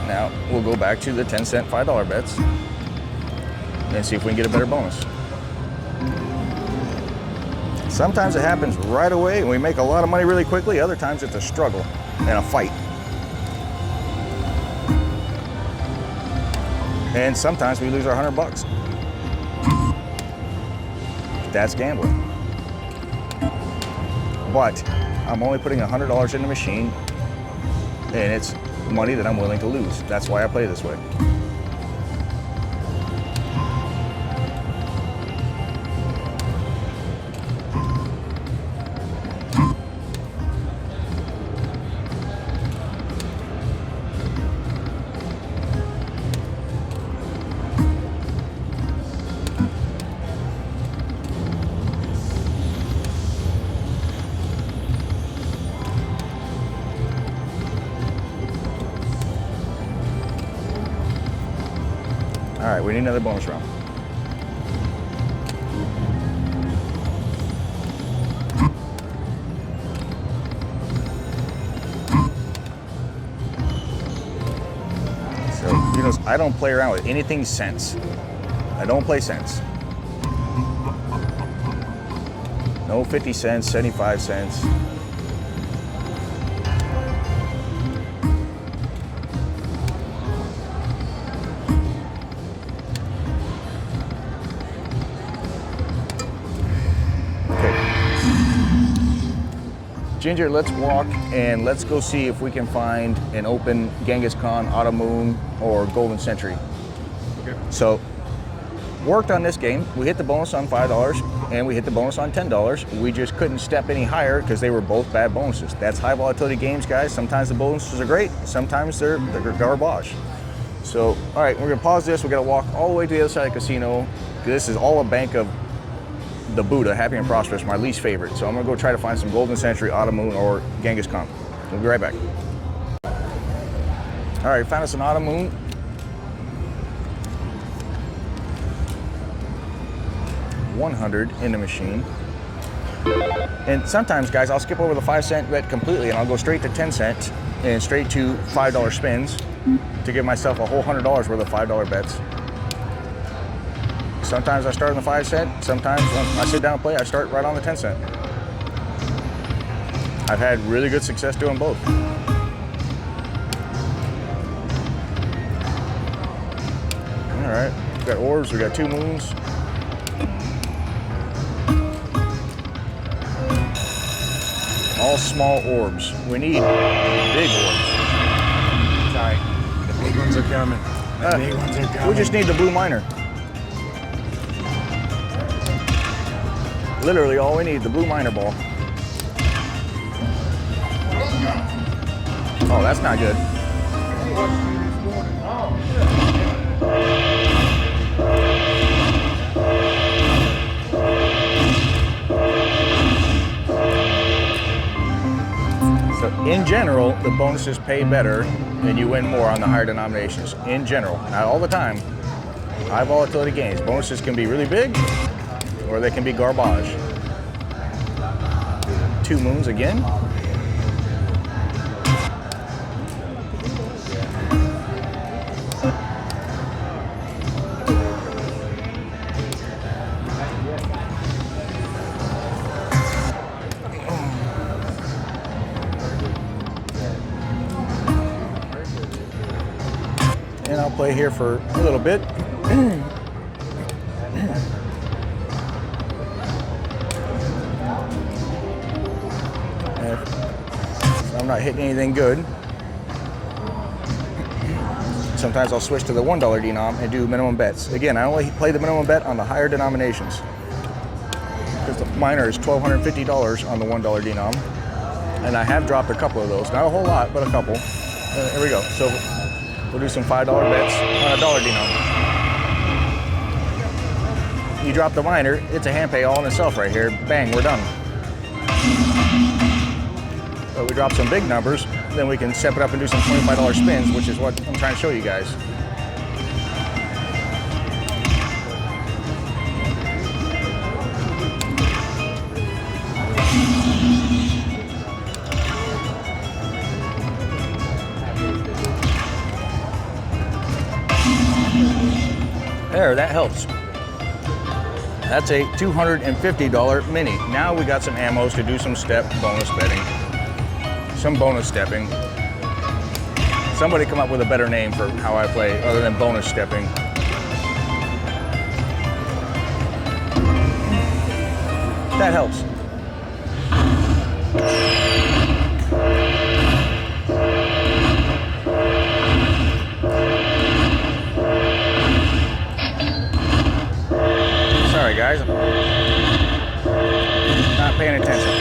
Now we'll go back to the 10-cent $5 bets and see if we can get a better bonus. Sometimes it happens right away and we make a lot of money really quickly. Other times it's a struggle and a fight. And sometimes we lose our $100. That's gambling. But I'm only putting $100 in the machine, and it's money that I'm willing to lose. That's why I play this way. right, we need another bonus round. So, you know, I don't play around with anything cents. I don't play cents. No 50 cents, 75 cents. Ginger, let's walk and let's go see if we can find an open Genghis Khan, Autumn Moon, or Golden Century. Okay. So, worked on this game. We hit the bonus on $5 and we hit the bonus on $10. We just couldn't step any higher because they were both bad bonuses. That's high volatility games, guys. Sometimes the bonuses are great, sometimes they're garbage. So, all right, we're gonna pause this. We're gonna walk all the way to the other side of the casino. This is all a bank of the Buddha, Happy and Prosperous, my least favorite. So I'm gonna go try to find some Golden Century, Autumn Moon, or Genghis Khan. We'll be right back. All right, found us an Autumn Moon. $100 in the machine. And sometimes, guys, I'll skip over the 5-cent bet completely and I'll go straight to 10 cents and straight to $5 spins to give myself a whole $100 worth of $5 bets. Sometimes I start on the 5 cent, sometimes when I sit down and play, I start right on the 10 cent. I've had really good success doing both. All right, we got orbs, we got 2 moons. All small orbs. We need big orbs. Sorry, the big ones are coming. The big ones are coming. We just need the blue miner. Literally all we need, the blue miner ball. Oh, that's not good. So in general, the bonuses pay better and you win more on the higher denominations. In general, not all the time. High volatility games. Bonuses can be really big or they can be garbage. 2 moons again. And I'll play here for a little bit. I'm not hitting anything good. Sometimes I'll switch to the $1 denom and do minimum bets. Again, I only play the minimum bet on the higher denominations because the miner is $1,250 on the $1 denom, and I have dropped a couple of those. Not a whole lot, but a couple. Here we go. So we'll do some $5 bets on a $1 denom. You drop the miner, it's a hand pay all in itself right here. Bang, we're done. But we drop some big numbers, then we can step it up and do some $25 spins, which is what I'm trying to show you guys. There, that helps. That's a $250 mini. Now we got some ammos to do some step bonus betting. Some bonus stepping. Somebody come up with a better name for how I play other than bonus stepping. That helps. Sorry guys, not paying attention.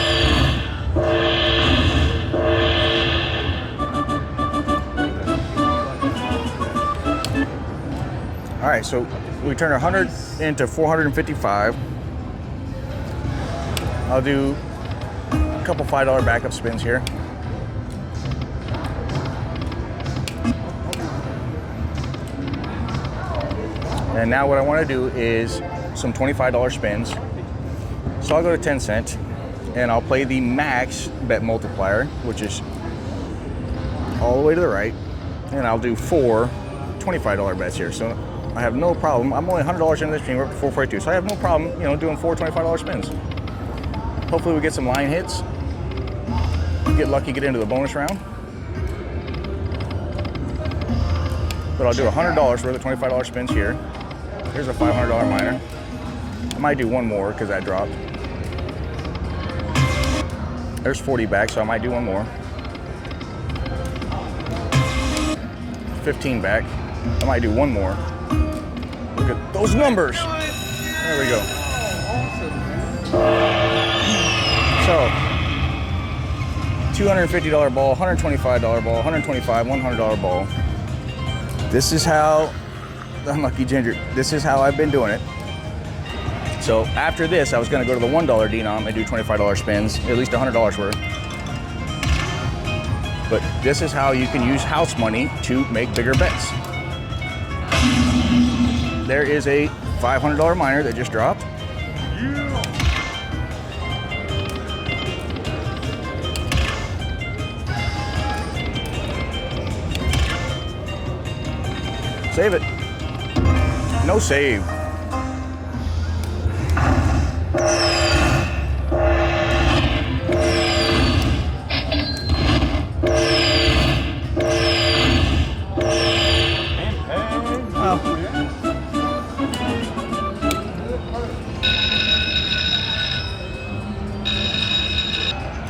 All right, so we turn 100 into 455. I'll do a couple $5 backup spins here. And now what I want to do is some $25 spins. So I'll go to 10 cent and I'll play the max bet multiplier, which is all the way to the right. And I'll do 4 $25 bets here. So I have no problem. I'm only $100 into this machine. We're up to 442. So I have no problem, you know, doing 4 $25 spins. Hopefully we get some line hits. Get lucky, get into the bonus round. But I'll do $100 worth of $25 spins here. Here's a $500 minor. I might do one more because that dropped. There's 40 back, so I might do one more. 15 back. I might do one more. Look at those numbers. There we go. So, $250 ball, $125 ball, $125, $100 ball. This is how, Unlucky Ginger, this is how I've been doing it. So after this, I was gonna go to the $1 denom and do $25 spins, at least $100 worth. But this is how you can use house money to make bigger bets. There is a $500 minor that just dropped. Save it. No save.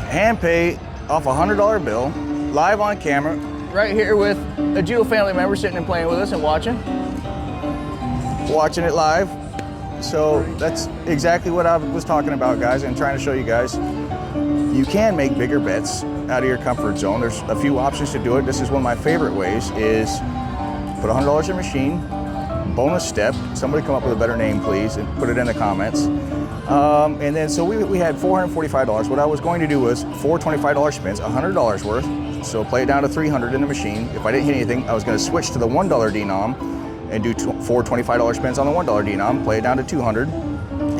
Handpay off a $100 bill, live on camera, right here with a Judo family member sitting and playing with us and watching it live. So that's exactly what I was talking about, guys, and trying to show you guys. You can make bigger bets out of your comfort zone. There's a few options to do it. This is one of my favorite ways, is put $100 in a machine, bonus step. Somebody come up with a better name, please, and put it in the comments. And then, so we had $445. What I was going to do was 4 $25 spins, $100 worth. So play it down to 300 in the machine. If I didn't hit anything, I was going to switch to the $1 denom and do 4 $25 spins on the $1 denom, play it down to 200,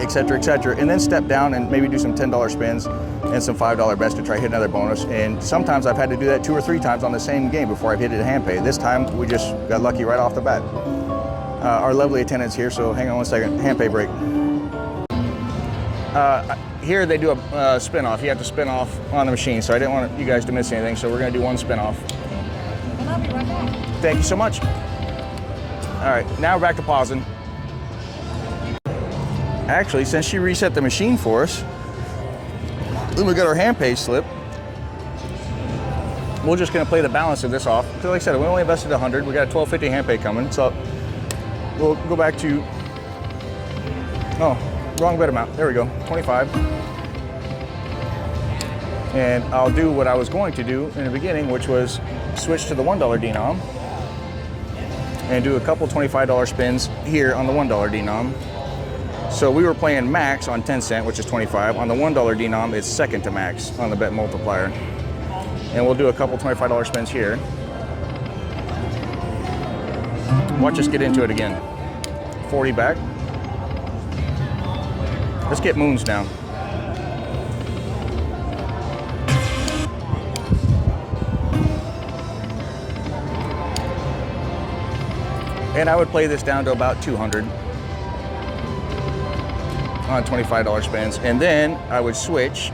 etc., etc., and then step down and maybe do some $10 spins and some $5 bets to try to hit another bonus. And sometimes I've had to do that 2 or 3 times on the same game before I've hit it at Handpay. This time we just got lucky right off the bat. Our lovely attendants here, so hang on one second. Handpay break. Here they do a spin off. You have to spin off on the machine, so I didn't want you guys to miss anything, so we're going to do one spin off. I'll be right back. Thank you so much. All right, now we're back to pausing. Actually, since she reset the machine for us, then we got our Handpay slip. We're just going to play the balance of this off. Because like I said, we only invested 100. We got a $12.50 Handpay coming, so we'll go back to, oh, wrong bet amount. There we go, 25. And I'll do what I was going to do in the beginning, which was switch to the $1 denom and do a couple $25 spins here on the $1 denom. So we were playing max on 10 cent, which is 25. On the $1 denom, it's second to max on the bet multiplier. And we'll do a couple $25 spins here. Watch us get into it again. 40 back. Let's get moons down. And I would play this down to about 200 on $25 spins. And then I would switch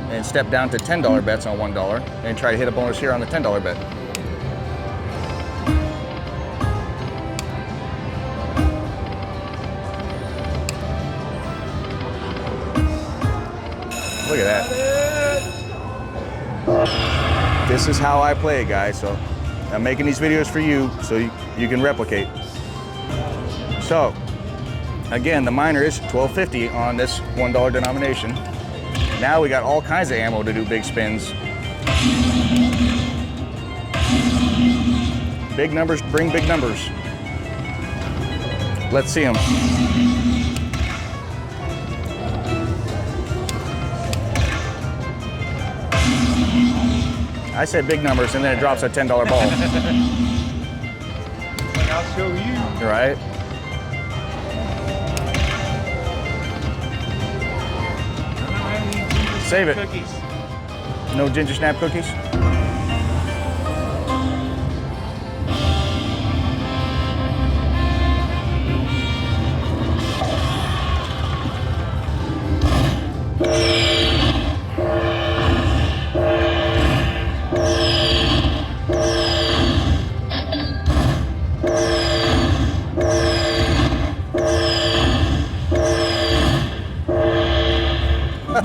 and step down to $10 bets on $1 and try to hit a bonus here on the $10 bet. Look at that. This is how I play, guys. So I'm making these videos for you so you can replicate. So again, the minor is $12.50 on this $1 denomination. Now we got all kinds of ammo to do big spins. Big numbers bring big numbers. Let's see them. I said big numbers and then it drops a $10 ball. I'll show you. Right? Save it. Cookies. No ginger snap cookies?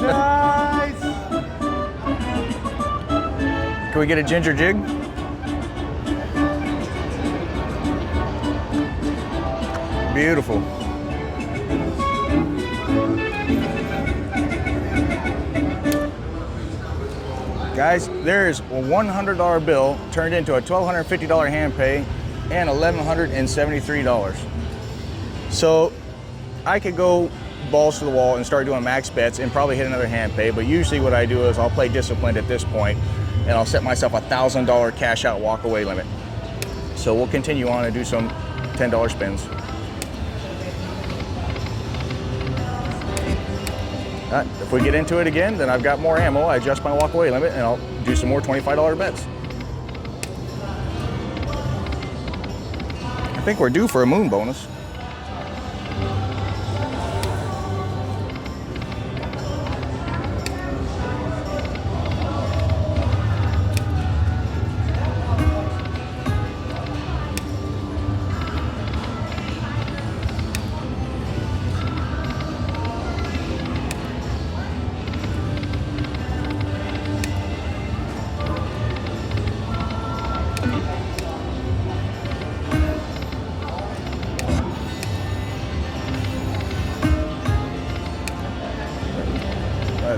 Nice. Can we get a ginger jig? Beautiful. Guys, there is a $100 bill turned into a $1,250 hand pay and $1,173. So I could go balls to the wall and start doing max bets and probably hit another hand pay, but usually what I do is I'll play disciplined at this point and I'll set myself a $1,000 cash out walk away limit. So we'll continue on and do some $10 spins. If we get into it again, then I've got more ammo. I adjust my walk away limit and I'll do some more $25 bets. I think we're due for a moon bonus.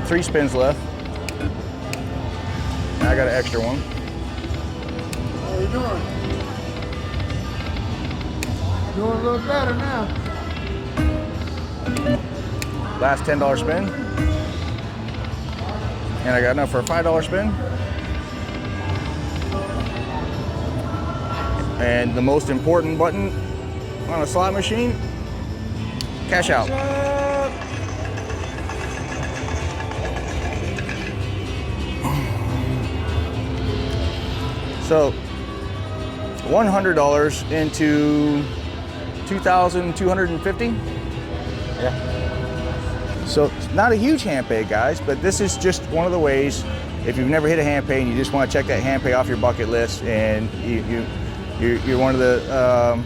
3 spins left. Now I got an extra one. How you doing? Doing a little better now. Last $10 spin. And I got enough for a $5 spin. And the most important button on a slot machine, cash out. So $100 into 2,250. Yeah. So it's not a huge hand pay, guys, but this is just one of the ways. If you've never hit a hand pay and you just want to check that hand pay off your bucket list, and you're one of the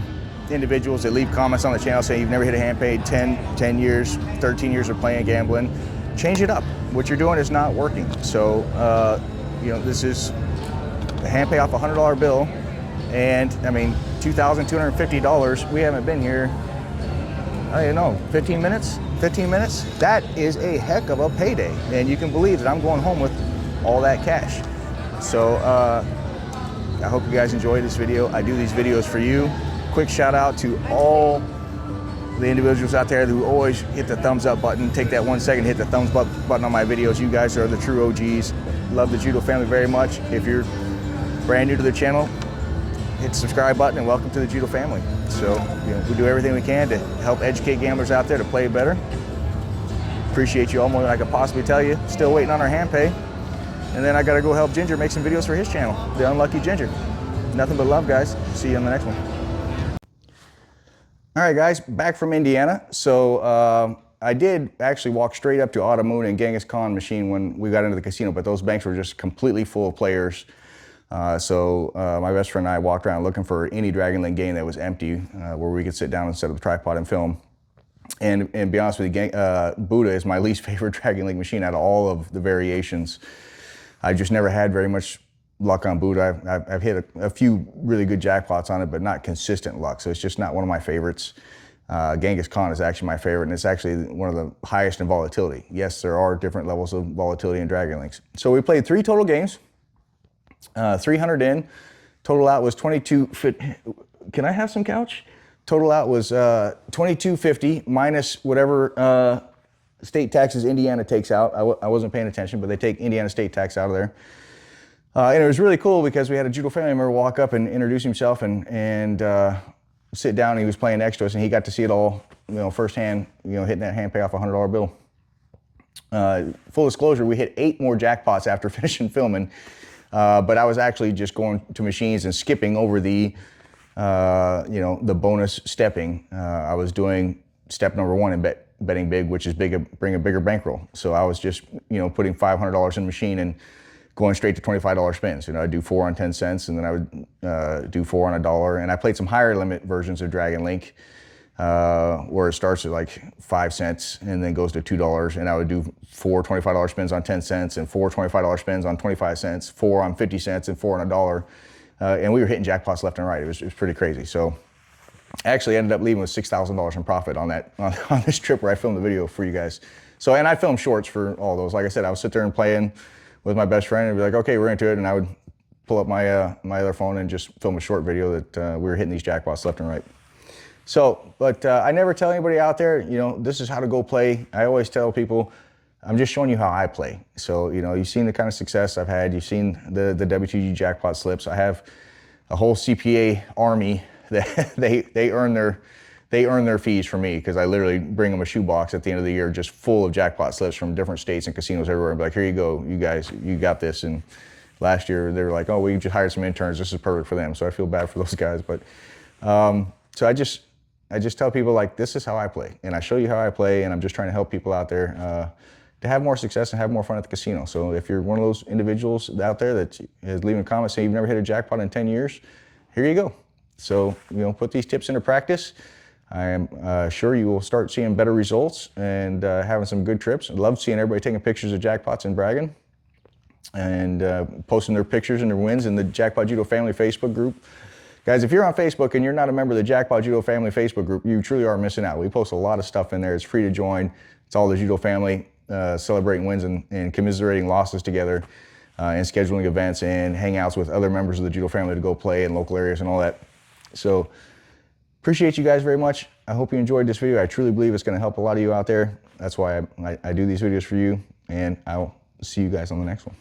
individuals that leave comments on the channel saying you've never hit a hand pay 10 years, 13 years of playing gambling, change it up. What you're doing is not working. So, this is a hand pay off a $100 bill, and I mean, $2,250. We haven't been here, I don't know, 15 minutes? 15 minutes? That is a heck of a payday, and you can believe that I'm going home with all that cash. So I hope you guys enjoyed this video. I do these videos for you. Quick shout out to all the individuals out there who always hit the thumbs up button. Take that 1 second, hit the thumbs up button on my videos. You guys are the true OGs. Love the Judo family very much. If you're brand new to the channel, hit the subscribe button and welcome to the Judo family. So we do everything we can to help educate gamblers out there to play better. Appreciate you all more than I could possibly tell you. Still waiting on our hand pay. And then I gotta go help Ginger make some videos for his channel, The Unlucky Ginger. Nothing but love, guys. See you on the next one. All right, guys, back from Indiana. So I did actually walk straight up to Autumn and Genghis Khan machine when we got into the casino, but those banks were just completely full of players. So my best friend and I walked around looking for any Dragon Link game that was empty, where we could sit down and set up the tripod and film. And be honest with you, Buddha is my least favorite Dragon Link machine out of all of the variations. I just never had very much luck on Buddha. I've hit a few really good jackpots on it, but not consistent luck. So it's just not one of my favorites. Genghis Khan is actually my favorite, and it's actually one of the highest in volatility. Yes, there are different levels of volatility in Dragon Links. So we played 3 total games, 300 in. Total out was 22. Can I have some couch? Total out was 2250 minus whatever state taxes Indiana takes out. I wasn't paying attention, but they take Indiana state tax out of there. And it was really cool because we had a Judo family member walk up and introduce himself and sit down. And he was playing next to us, and he got to see it all, firsthand, hitting that hand pay off a $100 bill. Full disclosure, we hit 8 more jackpots after finishing filming, but I was actually just going to machines and skipping over the, the bonus stepping. I was doing step number 1 in betting big, which is bring a bigger bankroll. So I was just, putting $500 in the machine and going straight to $25 spins. I'd do 4 on 10 cents, and then I would do 4 on $1. And I played some higher limit versions of Dragon Link, where it starts at like 5 cents and then goes to $2. And I would do 4 $25 spins on 10 cents and 4 $25 spins on 25 cents, 4 on 50 cents and 4 on $1. And we were hitting jackpots left and right. It was pretty crazy. So I actually ended up leaving with $6,000 in profit on this trip where I filmed the video for you guys. So, and I filmed shorts for all those. Like I said, I would sit there and playing with my best friend and be like, okay, we're into it. And I would pull up my my other phone and just film a short video that we were hitting these jackpots left and right. So, but I never tell anybody out there, this is how to go play. I always tell people, I'm just showing you how I play. So, you've seen the kind of success I've had. You've seen the WTG jackpot slips. I have a whole CPA army that they earn their fees from me, because I literally bring them a shoebox at the end of the year just full of jackpot slips from different states and casinos everywhere. And be like, here you go, you guys, you got this. And last year they were like, oh, we just hired some interns. This is perfect for them. So I feel bad for those guys. But so I just tell people, like, this is how I play, and I show you how I play, and I'm just trying to help people out there to have more success and have more fun at the casino. So if you're one of those individuals out there that is leaving comments saying you've never hit a jackpot in 10 years, here you go. So, put these tips into practice. I am sure you will start seeing better results and having some good trips. I love seeing everybody taking pictures of jackpots and bragging and posting their pictures and their wins in the Jackpot Judo Family Facebook group. Guys, if you're on Facebook and you're not a member of the Jackpot Judo Family Facebook group, you truly are missing out. We post a lot of stuff in there. It's free to join. It's all the Judo family celebrating wins and commiserating losses together, and scheduling events and hangouts with other members of the Judo family to go play in local areas and all that. So appreciate you guys very much. I hope you enjoyed this video. I truly believe it's going to help a lot of you out there. That's why I do these videos for you, and I'll see you guys on the next one.